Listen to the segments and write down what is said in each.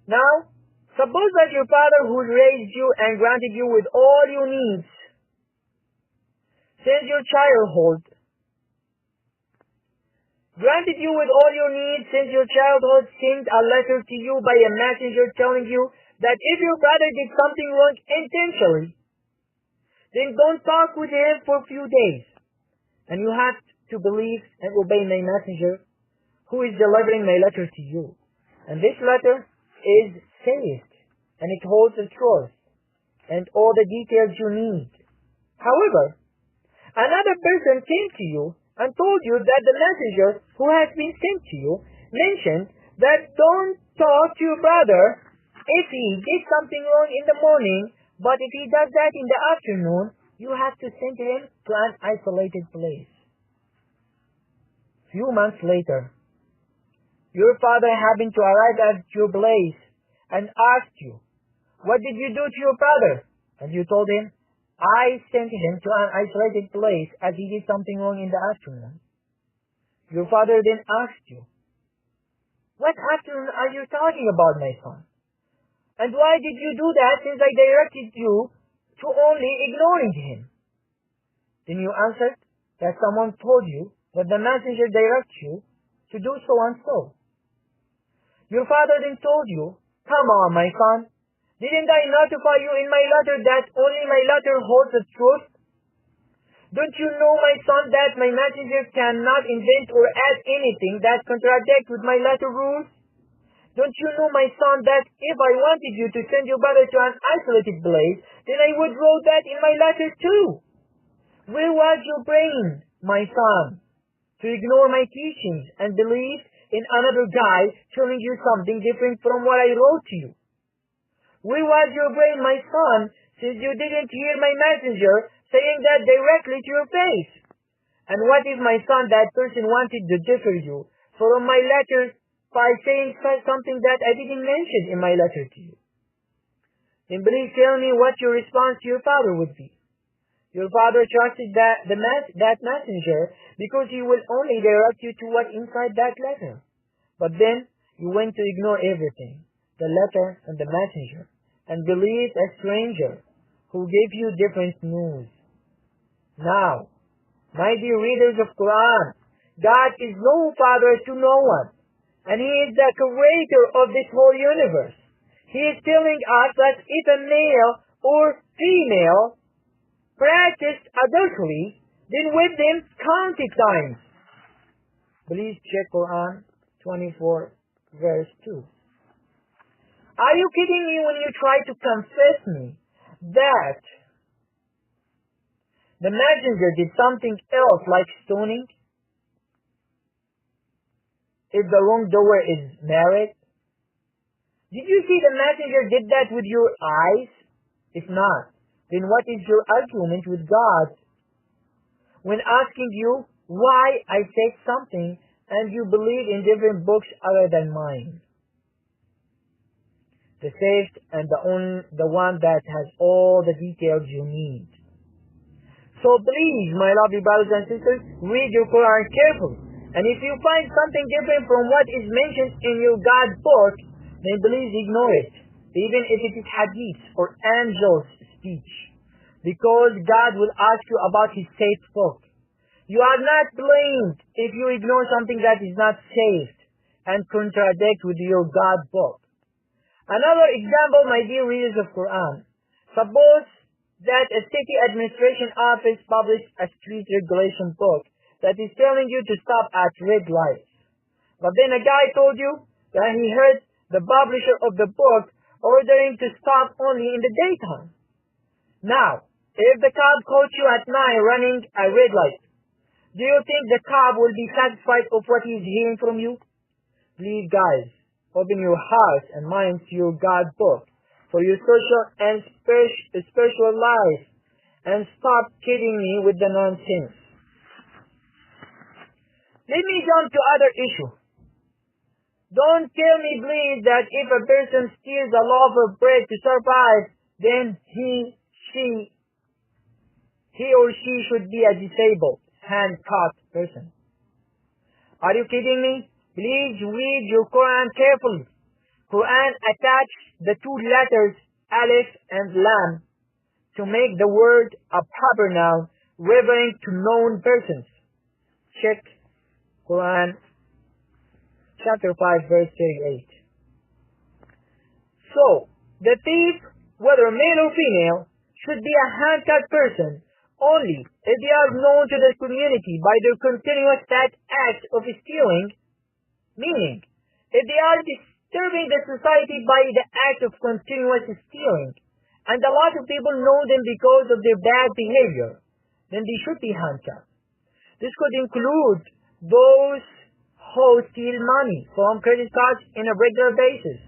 Now, suppose that your father who raised you and granted you with all your needs, since your childhood, granted you with all your needs since your childhood, sent a letter to you by a messenger telling you that if your brother did something wrong intentionally, then don't talk with him for a few days. And you have to believe and obey my messenger who is delivering my letter to you. And this letter is saved, and it holds the truth and all the details you need. However, another person came to you and told you that the messenger who has been sent to you mentioned that don't talk to your brother if he did something wrong in the morning, but if he does that in the afternoon, you have to send him to an isolated place. Few months later, your father happened to arrive at your place and asked you, "What did you do to your brother?" And you told him, "I sent him to an isolated place as he did something wrong in the afternoon." Your father then asked you, "What afternoon are you talking about, my son? And why did you do that since I directed you to only ignoring him?" Then you answered that someone told you that the messenger directs you to do so and so. Your father then told you, "Come on, my son. Didn't I notify you in my letter that only my letter holds the truth? Don't you know, my son, that my messenger cannot invent or add anything that contradicts with my letter rules? Don't you know, my son, that if I wanted you to send your brother to an isolated place, then I would wrote that in my letter too? Where was your brain, my son, to ignore my teachings and believe in another guy telling you something different from what I wrote to you? Where was your brain, my son, since you didn't hear my messenger saying that directly to your face? And what if, my son, that person wanted to differ you from my letter by saying something that I didn't mention in my letter to you? Then please tell me what your response to your father would be. Your father trusted that messenger because he will only direct you to what inside that letter. But then you went to ignore everything, the letter and the messenger, and believed a stranger who gave you different news. Now, my dear readers of Qur'an, God is no father to no one, and He is the creator of this whole universe. He is telling us that if a male or female practiced adultery, then with them count it times. Please check Quran 24 verse 2. Are you kidding me when you try to confess me that the messenger did something else like stoning if the wrongdoer is married? Did you see the messenger did that with your eyes? If not, then what is your argument with God when asking you why I said something and you believe in different books other than mine? The saved and the one that has all the details you need. So please, my lovely brothers and sisters, read your Quran carefully. And if you find something different from what is mentioned in your God book, then please ignore it, even if it is hadith or angel's speech, because God will ask you about His saved book. You are not blamed if you ignore something that is not saved and contradict with your God book. Another example, my dear readers of Quran. Suppose that a city administration office published a street regulation book that is telling you to stop at red lights. But then a guy told you that he heard the publisher of the book ordering to stop only in the daytime. Now, if the cop caught you at night running a red light, do you think the cop will be satisfied of what he is hearing from you? Please, guys, open your hearts and minds to your God book for your social and spiritual life, and stop kidding me with the nonsense. Let me jump to other issue. Don't tell me, please, that if a person steals a loaf of bread to survive, then he or she should be a disabled, hand-caught person. Are you kidding me? Please read your Quran carefully. Qur'an attached the two letters Alif and Lam to make the word a proper noun referring to known persons. Check Quran chapter 5 verse 38. So, the thief, whether male or female, should be a hand-cut person only if they are known to the community by their continuous act of stealing, meaning, if they are disturbing the society by the act of continuous stealing, and a lot of people know them because of their bad behavior, then they should be handcuffed. This could include those who steal money from credit cards in a regular basis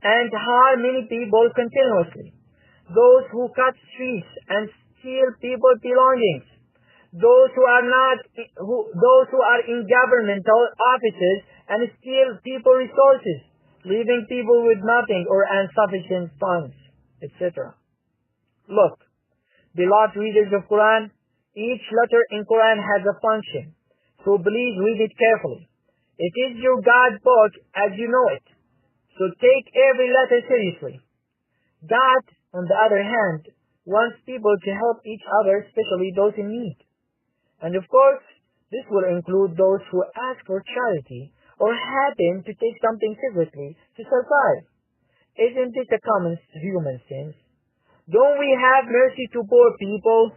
and harm many people continuously, those who cut streets and steal people's belongings, those who are in governmental offices and steal people's resources, leaving people with nothing or insufficient funds, etc. Look, beloved readers of Quran, each letter in Quran has a function, so please read it carefully. It is your God book as you know it, so take every letter seriously. God, on the other hand, wants people to help each other, especially those in need. And of course, this will include those who ask for charity or happen to take something seriously to survive. Isn't it a common human sense? Don't we have mercy to poor people?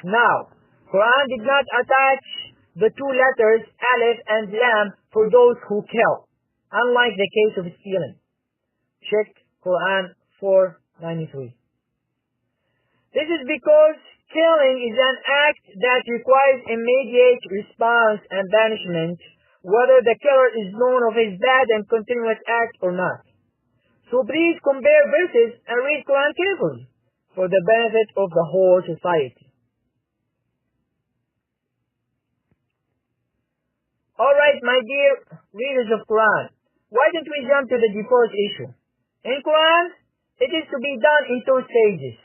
Now, Quran did not attach the two letters Alif and Lam for those who kill, unlike the case of stealing. Check Quran 4:93. This is because killing is an act that requires immediate response and punishment, whether the killer is known of his bad and continuous act or not. So please compare verses and read Quran carefully for the benefit of the whole society. Alright, my dear readers of Quran, why don't we jump to the divorce issue? In Quran, it is to be done in two stages.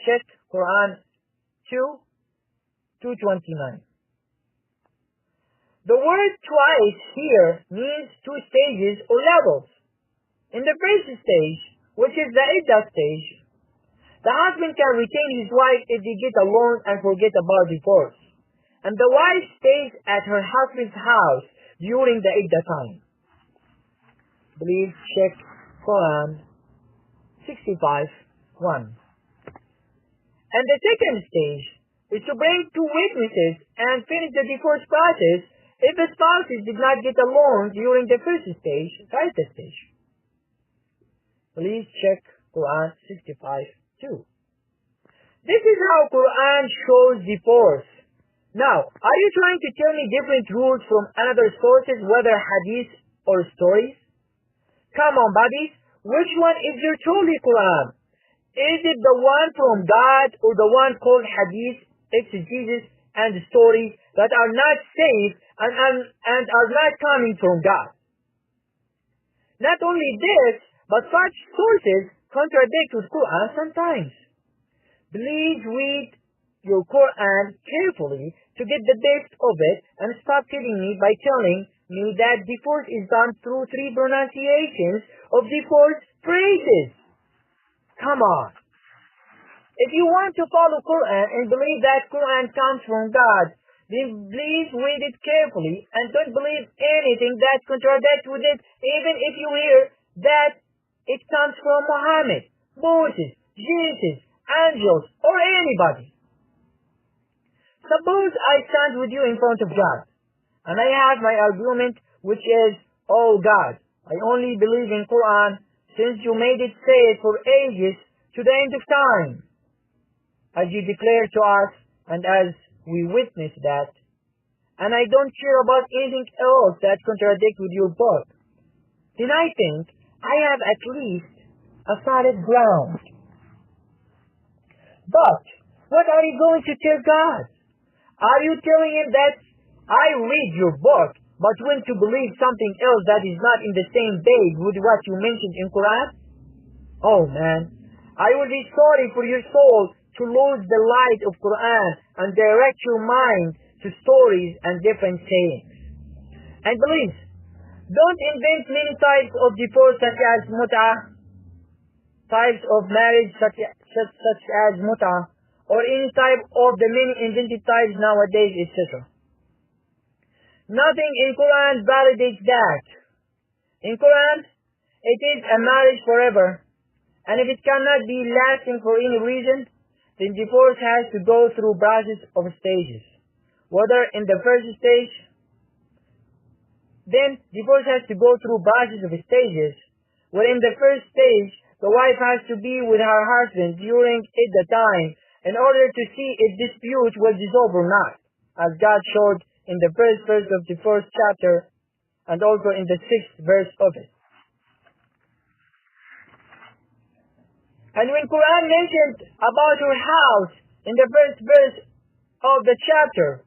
Check Quran 2:229. The word twice here means two stages or levels. In the first stage, which is the iddah stage, the husband can retain his wife if they get along and forget about divorce, and the wife stays at her husband's house during the iddah time. Please check Quran 65:1. And the second stage is to bring two witnesses and finish the divorce process if the spouses did not get along during the first stage, the stage. Please check Quran 65:2. This is how Quran shows divorce. Now, are you trying to tell me different rules from other sources, whether hadith or stories? Come on, buddies. Which one is your truly Quran? Is it the one from God or the one called hadith, exegesis, and stories that are not safe and are not coming from God? Not only this, but such sources contradict with Quran sometimes. Please read your Quran carefully to get the best of it and stop kidding me by telling me that divorce is done through three pronunciations of divorce phrases. Come on. If you want to follow Quran and believe that Quran comes from God, then please read it carefully and don't believe anything that contradicts with it, even if you hear that it comes from Muhammad, Moses, Jesus, angels, or anybody. Suppose I stand with you in front of God, and I have my argument, which is, oh God, I only believe in Quran since you made it say it for ages to the end of time. As you declare to us, and as we witness that, and I don't care about anything else that contradicts with your book, then I think I have at least a solid ground. But what are you going to tell God? Are you telling him that I read your book, but went to believe something else that is not in the same page with what you mentioned in Quran? Oh man, I will be sorry for your soul to lose the light of Quran and direct your mind to stories and different sayings. And please, Don't invent many types of divorce such as muta, types of marriage such as muta, or any type of the many invented types nowadays, etc. Nothing in Quran validates that. In Quran, it is a marriage forever, and if it cannot be lasting for any reason, then divorce has to go through process of stages. Whether in the first stage, then divorce has to go through process of stages, where in the first stage, the wife has to be with her husband during the time in order to see if dispute will dissolve or not, as God showed in the first verse of the first chapter and also in the 6th verse of it. And when Quran mentioned about your house in the first verse of the chapter,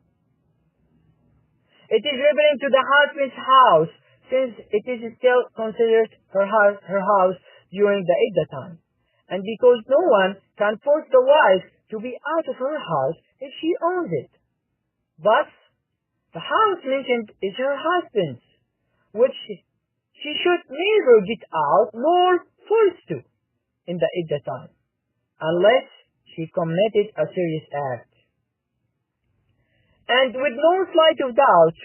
it is referring to the husband's house, since it is still considered her house during the iddah time, and because no one can force the wife to be out of her house if she owns it. Thus, the house mentioned is her husband's, which she should neither get out nor force to in the iddah time, unless she committed a serious act. And with no slight of doubt,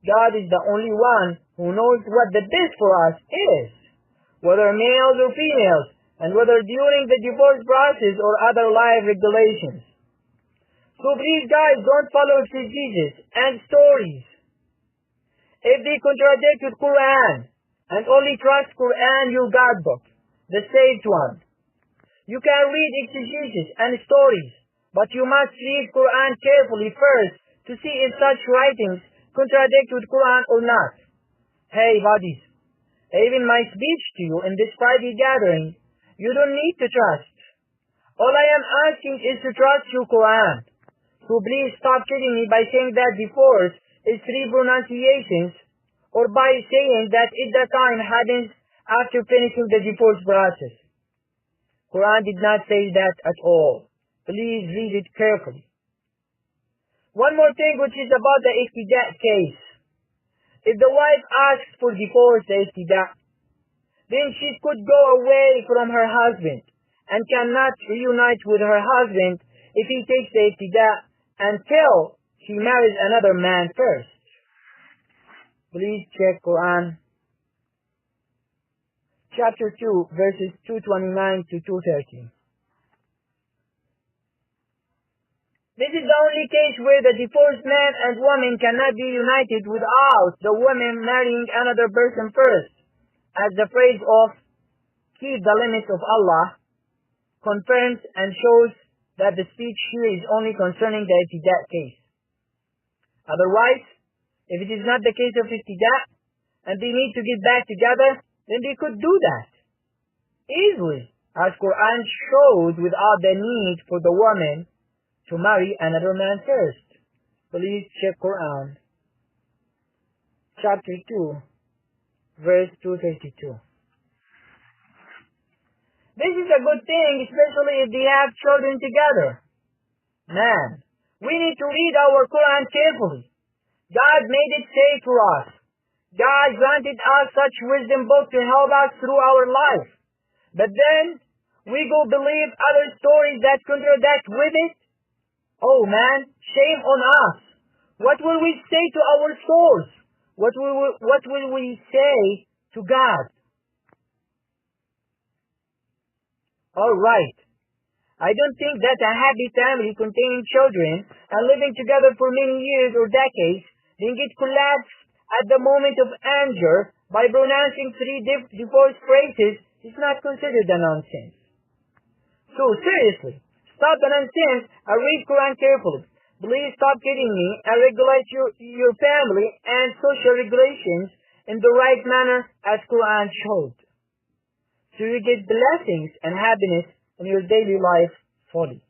God is the only one who knows what the best for us is, whether males or females, and whether during the divorce process or other life regulations. So please guys, don't follow exegesis and stories. If they contradict with Quran, and only trust Quran, your God book, the saved one. You can read exegesis and stories, but you must read Quran carefully first to see if such writings contradict with Quran or not. Hey buddies, even my speech to you in this Friday gathering, you don't need to trust. All I am asking is to trust your Quran. So please stop kidding me by saying that divorce is 3 pronunciations, or by saying that iddah time happens after finishing the divorce process. Quran did not say that at all. Please read it carefully. One more thing, which is about the iftida case. If the wife asks for divorce, the iftida, then she could go away from her husband and cannot reunite with her husband if he takes the iftida until she marries another man first. Please check Quran chapter 2 verses 229 to 230. This is the only case where the divorced man and woman cannot be united without the woman marrying another person first, as the phrase of keep the limits of Allah confirms and shows that the speech here is only concerning the iftida case. Otherwise, if it is not the case of iftida and they need to get back together, then they could do that easily, as Quran showed, without the need for the woman to marry another man first. Please check Quran chapter 2 verse 232. This is a good thing, especially if they have children together. Man, we need to read our Quran carefully. God made it safe for us. God granted us such wisdom book to help us through our life. But then, we go believe other stories that contradict with it. Oh man, shame on us. What will we say to our souls? What will we say to God? Alright. I don't think that a happy family containing children and living together for many years or decades then get collapsed at the moment of anger by pronouncing 3 divorce phrases is not considered a nonsense. So seriously, stop the nonsense and read Quran carefully. Please stop kidding me and regulate your family and social regulations in the right manner as Quran showed, so you get blessings and happiness in your daily life fully.